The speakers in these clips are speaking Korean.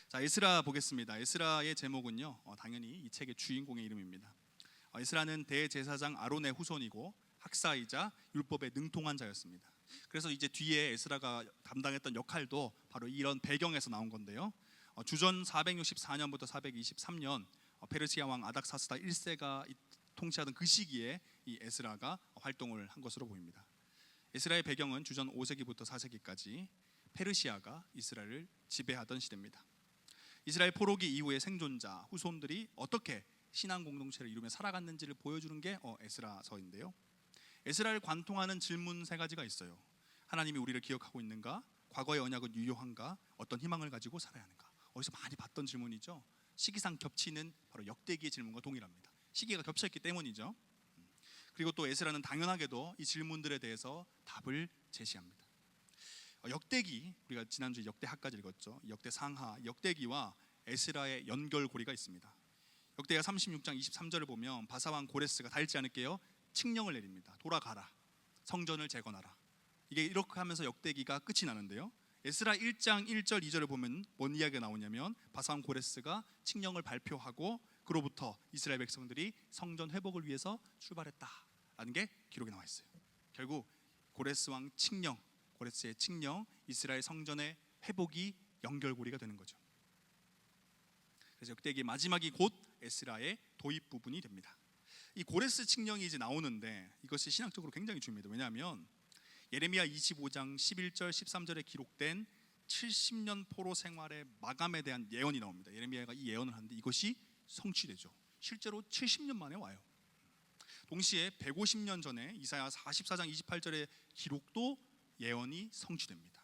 자, 에스라 보겠습니다. 에스라의 제목은요, 당연히 이 책의 주인공의 이름입니다. 에스라는 대제사장 아론의 후손이고 학사이자 율법에 능통한 자였습니다. 그래서 이제 뒤에 에스라가 담당했던 역할도 바로 이런 배경에서 나온 건데요. 주전 464년부터 423년 페르시아 왕 아닥사스다 1세가 통치하던 그 시기에 이 에스라가 활동을 한 것으로 보입니다. 에스라의 배경은 주전 5세기부터 4세기까지 페르시아가 이스라엘을 지배하던 시대입니다. 이스라엘 포로기 이후의 생존자 후손들이 어떻게 신앙 공동체를 이루며 살아갔는지를 보여주는 게 에스라서인데요. 에스라를 관통하는 질문 세 가지가 있어요. 하나님이 우리를 기억하고 있는가? 과거의 언약은 유효한가? 어떤 희망을 가지고 살아야 하는가? 어디서 많이 봤던 질문이죠. 시기상 겹치는 바로 역대기의 질문과 동일합니다. 시기가 겹쳤기 때문이죠. 그리고 또 에스라는 당연하게도 이 질문들에 대해서 답을 제시합니다. 역대기, 우리가 지난주 역대하까지 읽었죠. 역대상하, 역대기와 에스라의 연결고리가 있습니다. 역대하 36장 23절을 보면 바사왕 고레스가 다 읽지 않을게요. 칙령을 내립니다. 돌아가라, 성전을 재건하라. 이게 이렇게 하면서 역대기가 끝이 나는데요. 에스라 1장 1절 2절을 보면 뭔 이야기가 나오냐면 바사왕 고레스가 칙령을 발표하고 그로부터 이스라엘 백성들이 성전 회복을 위해서 출발했다라는 게 기록에 나와 있어요. 결국 고레스 왕 칙령, 고레스의 칙령, 이스라엘 성전의 회복이 연결고리가 되는 거죠. 그래서 역대기의 마지막이 곧 에스라의 도입 부분이 됩니다. 이 고레스 칙령이 이제 나오는데 이것이 신학적으로 굉장히 중요합니다. 왜냐하면 예레미야 25장 11절 13절에 기록된 70년 포로 생활의 마감에 대한 예언이 나옵니다. 예레미야가 이 예언을 하는데 이것이 성취되죠. 실제로 70년 만에 와요. 동시에 150년 전에 이사야 44장 28절의 기록도 예언이 성취됩니다.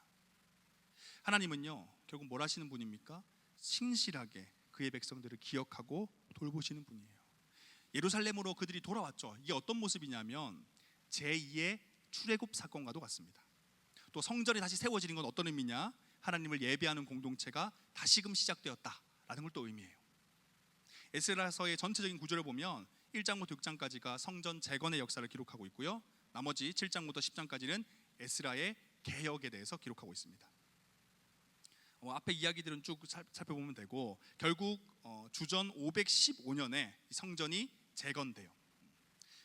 하나님은요, 결국 뭘 하시는 분입니까? 신실하게 그의 백성들을 기억하고 돌보시는 분이에요. 예루살렘으로 그들이 돌아왔죠. 이게 어떤 모습이냐면 제2의 출애굽 사건과도 같습니다. 또 성전이 다시 세워지는 건 어떤 의미냐? 하나님을 예배하는 공동체가 다시금 시작되었다라는 걸 또 의미해요. 에스라서의 전체적인 구조를 보면 1장부터 6장까지가 성전 재건의 역사를 기록하고 있고요. 나머지 7장부터 10장까지는 에스라의 개혁에 대해서 기록하고 있습니다. 앞에 이야기들은 쭉 살펴보면 되고 결국 주전 515년에 성전이 재건돼요.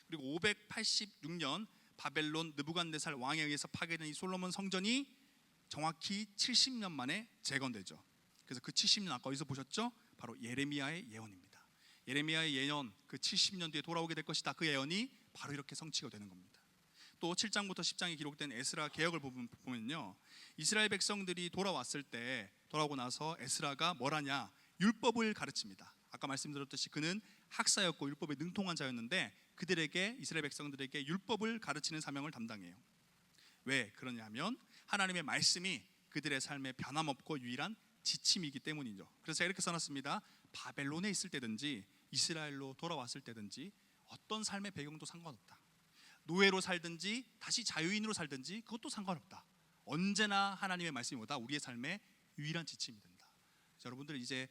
그리고 586년 바벨론 느부갓네살 왕에 의해서 파괴된 이 솔로몬 성전이 정확히 70년 만에 재건되죠. 그래서 그 70년 아까 어디서 보셨죠? 바로 예레미야의 예언입니다. 예레미야의 예언, 그 70년 뒤에 돌아오게 될 것이다. 그 예언이 바로 이렇게 성취가 되는 겁니다. 또 7장부터 10장에 기록된 에스라 개혁을 보면요, 이스라엘 백성들이 돌아오고 나서 에스라가 뭘 하냐? 율법을 가르칩니다. 아까 말씀드렸듯이 그는 학사였고 율법에 능통한 자였는데 이스라엘 백성들에게 율법을 가르치는 사명을 담당해요. 왜 그러냐면 하나님의 말씀이 그들의 삶에 변함없고 유일한 지침이기 때문이죠. 그래서 이렇게 써놨습니다. 바벨론에 있을 때든지 이스라엘로 돌아왔을 때든지 어떤 삶의 배경도 상관없다. 노예로 살든지 다시 자유인으로 살든지 그것도 상관없다. 언제나 하나님의 말씀이 뭐다? 우리의 삶의 유일한 지침이 된다. 여러분들의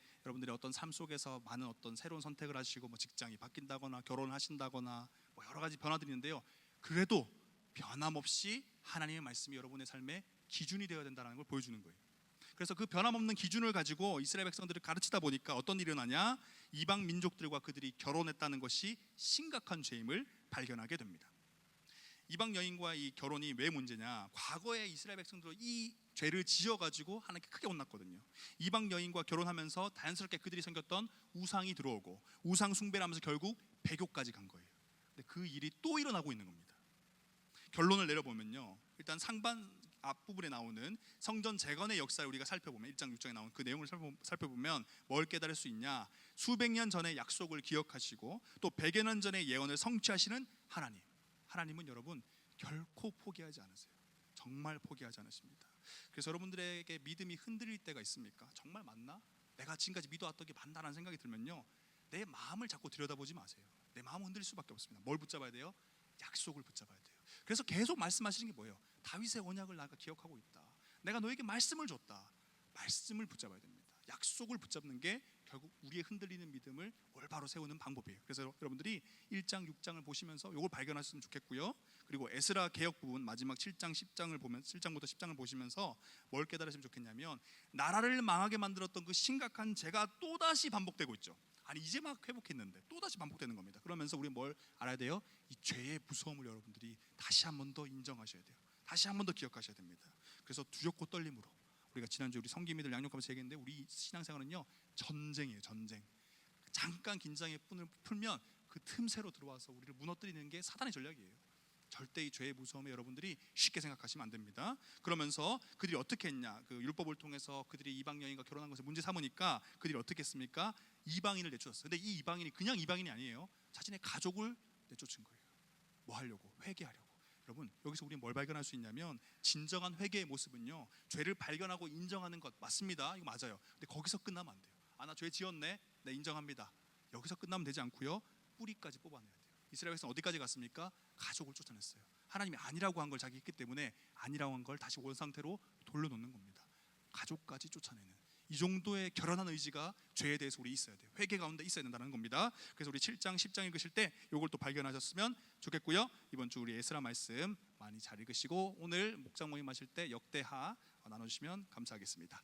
어떤 삶 속에서 많은 어떤 새로운 선택을 하시고 직장이 바뀐다거나 결혼을 하신다거나 여러 가지 변화들이 있는데요, 그래도 변함없이 하나님의 말씀이 여러분의 삶의 기준이 되어야 된다는 걸 보여주는 거예요. 그래서 그 변함없는 기준을 가지고 이스라엘 백성들을 가르치다 보니까 어떤 일이 일어나냐? 이방 민족들과 그들이 결혼했다는 것이 심각한 죄임을 발견하게 됩니다. 이방 여인과 이 결혼이 왜 문제냐? 과거에 이스라엘 백성들은 이 죄를 지어가지고 하나님께 크게 혼났거든요. 이방 여인과 결혼하면서 자연스럽게 그들이 섬겼던 우상이 들어오고 우상 숭배를 하면서 결국 배교까지 간 거예요. 근데 그 일이 또 일어나고 있는 겁니다. 결론을 내려보면요, 일단 상반 앞부분에 나오는 성전 재건의 역사를 우리가 살펴보면 1장 6장에 나온 그 내용을 살펴보면 뭘 깨달을 수 있냐? 수백 년 전의 약속을 기억하시고 또 100여 년 전의 예언을 성취하시는 하나님은 여러분 결코 포기하지 않으세요. 정말 포기하지 않으십니다. 그래서 여러분들에게 믿음이 흔들릴 때가 있습니까? 정말 맞나? 내가 지금까지 믿어왔던 게 맞나라는 생각이 들면요, 내 마음을 자꾸 들여다보지 마세요. 내 마음은 흔들릴 수밖에 없습니다. 뭘 붙잡아야 돼요? 약속을 붙잡아야 돼요. 그래서 계속 말씀하시는 게 뭐예요? 다윗의 언약을 내가 기억하고 있다. 내가 너에게 말씀을 줬다. 말씀을 붙잡아야 됩니다. 약속을 붙잡는 게 결국 우리의 흔들리는 믿음을 올바로 세우는 방법이에요. 그래서 여러분들이 1장 6장을 보시면서 이걸 발견하셨으면 좋겠고요. 그리고 에스라 개역 부분 마지막 7장 10장을 보면 7장부터 10장을 보시면서 뭘 깨달으시면 좋겠냐면 나라를 망하게 만들었던 그 심각한 죄가 또다시 반복되고 있죠. 아니 이제 막 회복했는데 또다시 반복되는 겁니다. 그러면서 우리 뭘 알아야 돼요? 이 죄의 무서움을 여러분들이 다시 한 번 더 인정하셔야 돼요. 다시 한 번 더 기억하셔야 됩니다. 그래서 두렵고 떨림으로 우리가 지난주 우리 성기미들 양육하면서 얘기했는데 우리 신앙생활은요 전쟁이에요. 전쟁. 잠깐 긴장의 끈을 풀면 그 틈새로 들어와서 우리를 무너뜨리는 게 사단의 전략이에요. 절대 이 죄의 무서움에 여러분들이 쉽게 생각하시면 안 됩니다. 그러면서 그들이 어떻게 했냐? 그 율법을 통해서 그들이 이방 여인과 결혼한 것을 문제 삼으니까 그들이 어떻게 했습니까? 이방인을 내쫓았어요. 근데 이 이방인이 그냥 이방인이 아니에요. 자신의 가족을 내쫓은 거예요. 뭐 하려고? 회개하려고. 여러분 여기서 우리는 뭘 발견할 수 있냐면 진정한 회개의 모습은요 죄를 발견하고 인정하는 것 맞습니다. 이거 맞아요. 근데 거기서 끝나면 안 돼요. 아 나 죄 지었네. 네 인정합니다. 여기서 끝나면 되지 않고요 뿌리까지 뽑아내야 돼요. 이스라엘 백성 어디까지 갔습니까? 가족을 쫓아냈어요. 하나님이 아니라고 한 걸 자기 했기 때문에 아니라고 한 걸 다시 원 상태로 돌려놓는 겁니다. 가족까지 쫓아내는 이 정도의 결연한 의지가 죄에 대해서 우리 있어야 돼요. 회개 가운데 있어야 된다는 겁니다. 그래서 우리 7장 10장 읽으실 때 이걸 또 발견하셨으면 좋겠고요. 이번 주 우리 에스라 말씀 많이 잘 읽으시고 오늘 목장 모임 하실 때 역대하 나눠주시면 감사하겠습니다.